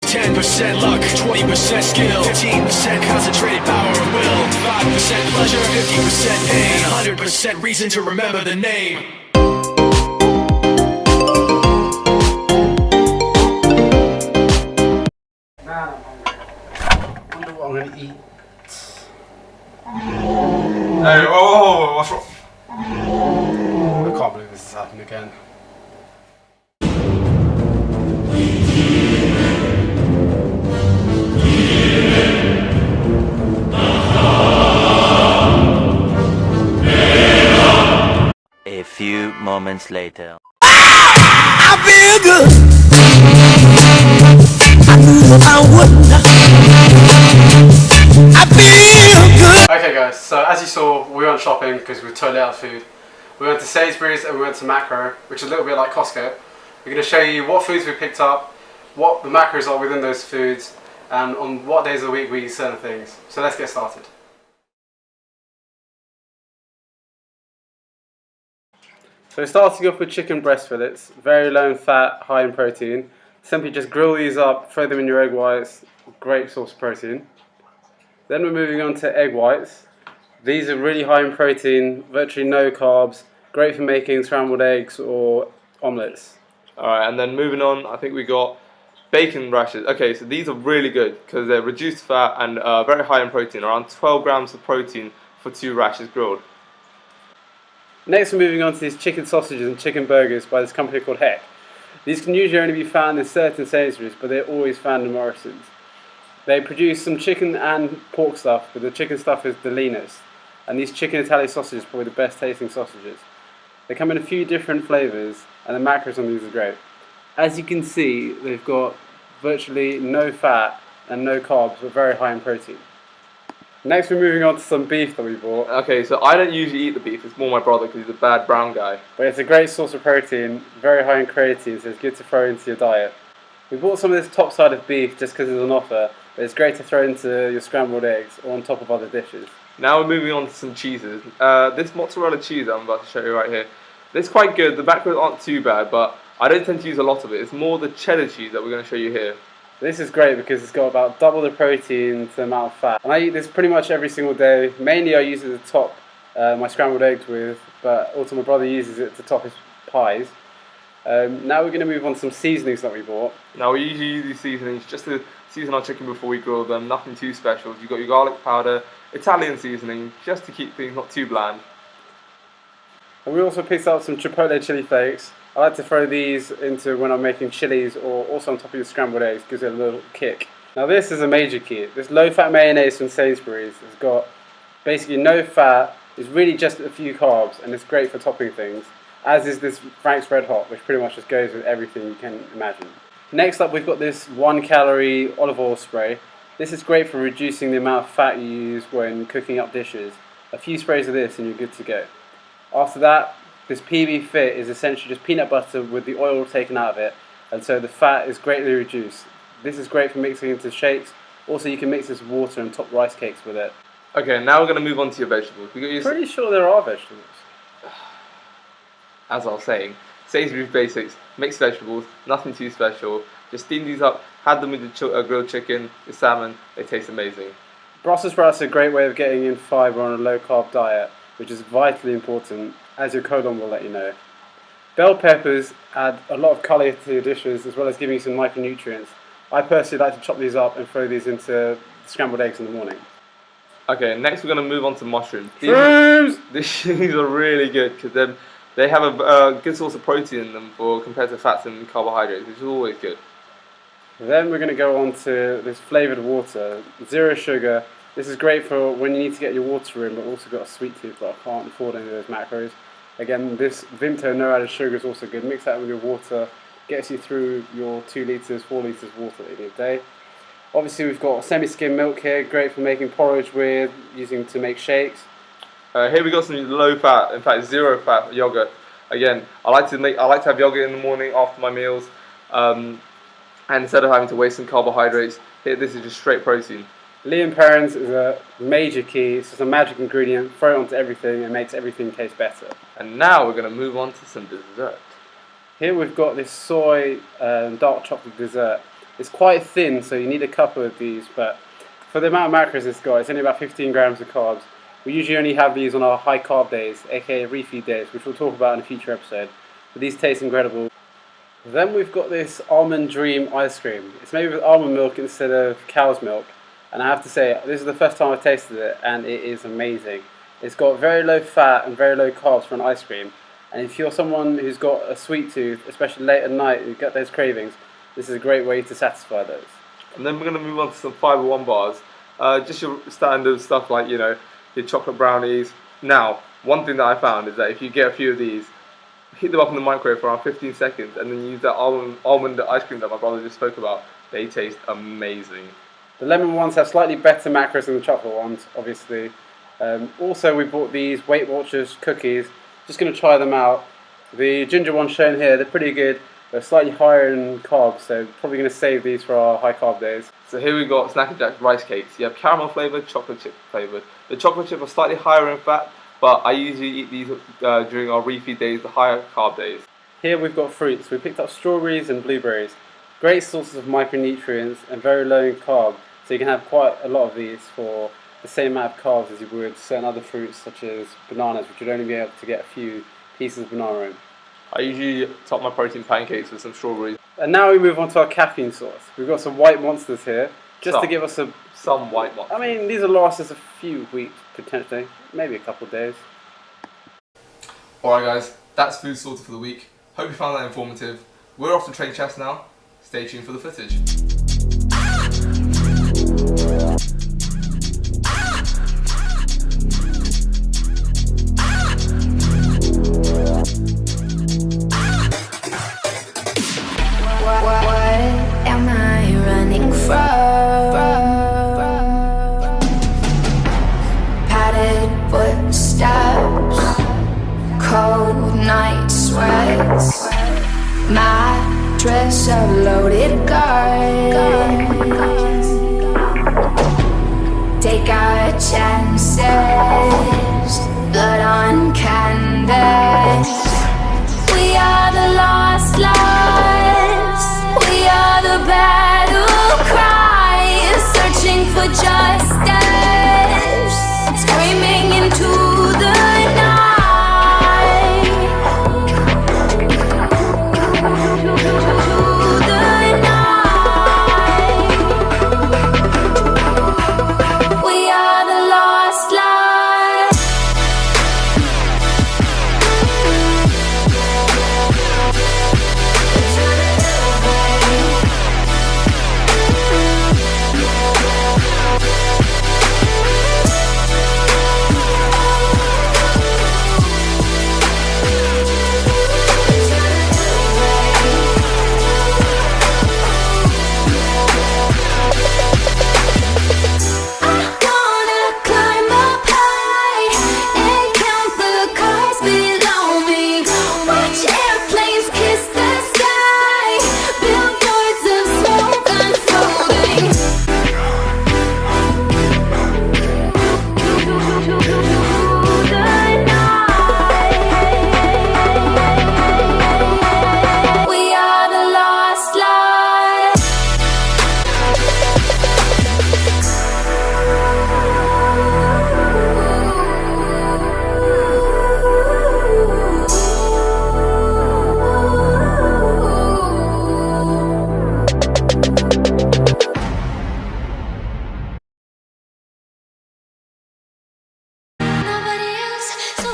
10% luck, 20% skill, 15% concentrated power of will, 5% pleasure, 50% pain, 100% reason to remember the name. Man, I wonder what I'm gonna eat. Hey, oh, what's wrong? I can't believe this is happening again. A few moments later. I feel good. I knew I wouldn't. I feel good. Okay guys, so as you saw, we went shopping because we were totally out of food. We went to Sainsbury's and we went to Macro, which is a little bit like Costco. We're going to show you what foods we picked up, what the macros are within those foods, and on what days of the week we eat certain things. So let's get started. So starting off with chicken breast fillets, very low in fat, high in protein. Simply just grill these up, throw them in your egg whites, great source of protein. Then we're moving on to egg whites. These are really high in protein, virtually no carbs, great for making scrambled eggs or omelettes. Alright, and then moving on, I think we got bacon rashers. Okay, so these are really good because they're reduced fat and very high in protein, around 12 grams of protein for 2 rashers grilled. Next we're moving on to these chicken sausages and chicken burgers by this company called Heck. These can usually only be found in certain Sainsbury's, but they're always found in Morrison's. They produce some chicken and pork stuff, but the chicken stuff is the leanest. And these chicken Italian sausages are probably the best tasting sausages. They come in a few different flavours, and the macros on these are great. As you can see, they've got virtually no fat and no carbs, but very high in protein. Next we're moving on to some beef that we bought. Okay, so I don't usually eat the beef, it's more my brother because he's a bad brown guy. But it's a great source of protein, very high in creatine, so it's good to throw into your diet. We bought some of this top side of beef just because it's on offer, but it's great to throw into your scrambled eggs or on top of other dishes. Now we're moving on to some cheeses. This mozzarella cheese that I'm about to show you right here, it's quite good, the macros aren't too bad, but I don't tend to use a lot of it. It's more the cheddar cheese that we're going to show you here. This is great because it's got about double the protein to the amount of fat. And I eat this pretty much every single day. Mainly I use it to top my scrambled eggs with, but also my brother uses it to top his pies. Now we're going to move on to some seasonings that we bought. Now we usually use these seasonings just to season our chicken before we grill them, nothing too special. You've got your garlic powder, Italian seasoning, just to keep things not too bland. And we also picked up some chipotle chili flakes. I like to throw these into when I'm making chilies or also on top of your scrambled eggs, gives it a little kick. Now this is a major key. This low fat mayonnaise from Sainsbury's has got basically no fat, it's really just a few carbs and it's great for topping things. As is this Frank's Red Hot, which pretty much just goes with everything you can imagine. Next up we've got this 1 calorie olive oil spray. This is great for reducing the amount of fat you use when cooking up dishes. A few sprays of this and you're good to go. After that, this PB Fit is essentially just peanut butter with the oil taken out of it, and so the fat is greatly reduced. This is great for mixing into shakes. Also you can mix this with water and top rice cakes with it. Okay, now we're going to move on to your vegetables. We got your Pretty sure there are vegetables. As I was saying, Sainsbury's basics, mixed vegetables, nothing too special. Just steam these up, have them with the grilled chicken, the salmon, they taste amazing. Brussels sprouts are a great way of getting in fibre on a low carb diet, which is vitally important, as your colon will let you know. Bell peppers add a lot of colour to your dishes as well as giving you some micronutrients. I personally like to chop these up and throw these into scrambled eggs in the morning. Okay, next we're going to move on to mushrooms. These are really good because they have a good source of protein in them compared to fats and carbohydrates, which is always good. Then we're going to go on to this flavoured water, 0 sugar. This is great for when you need to get your water in, but also got a sweet tooth, but I can't afford any of those macros. Again, this Vimto no added sugar is also good. Mix that with your water, gets you through your 2 litres, 4 litres of water in a day. Obviously we've got semi-skim milk here, great for making porridge with, using to make shakes. Here we got some low fat, in fact 0 fat yogurt. Again, I like to have yogurt in the morning after my meals, and instead of having to waste some carbohydrates, here this is just straight protein. Lea & Perrins is a major key. It's just a magic ingredient. Throw it onto everything and makes everything taste better. And now we're going to move on to some dessert. Here we've got this soy dark chocolate dessert. It's quite thin, so you need a couple of these, but for the amount of macros it's got, it's only about 15 grams of carbs. We usually only have these on our high carb days, aka refeed days, which we'll talk about in a future episode. But these taste incredible. Then we've got this Almond Dream ice cream. It's made with almond milk instead of cow's milk. And I have to say, this is the first time I've tasted it, and it is amazing. It's got very low fat and very low carbs for an ice cream. And if you're someone who's got a sweet tooth, especially late at night, you get those cravings, this is a great way to satisfy those. And then we're going to move on to some Fiber One bars. Just your standard stuff like, your chocolate brownies. Now, one thing that I found is that if you get a few of these, heat them up in the microwave for around 15 seconds and then use that almond ice cream that my brother just spoke about. They taste amazing. The lemon ones have slightly better macros than the chocolate ones, obviously. Also, we bought these Weight Watchers cookies. Just going to try them out. The ginger ones shown here, they're pretty good. They're slightly higher in carbs, so probably going to save these for our high carb days. So here we got Snack and Jack's rice cakes. You have caramel flavoured, chocolate chip flavoured. The chocolate chip are slightly higher in fat, but I usually eat these during our refeed days, the higher carb days. Here we've got fruits. We picked up strawberries and blueberries. Great sources of micronutrients and very low in carb, so you can have quite a lot of these for the same amount of carbs as you would certain other fruits such as bananas, which you'd only be able to get a few pieces of banana in. I usually top my protein pancakes with some strawberries. And now we move on to our caffeine source. We've got some white monsters here, just to give us some white monsters. I mean, these will last us a few weeks, potentially, maybe a couple of days. Alright guys, that's food sorted for the week. Hope you found that informative. We're off to train chest now. Stay tuned for the footage. Cold night sweats, my dress of loaded guns. Take our chances, blood on canvas. We are the lost lives, we are the battle cries, searching for justice, screaming into the night.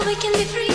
We can be free.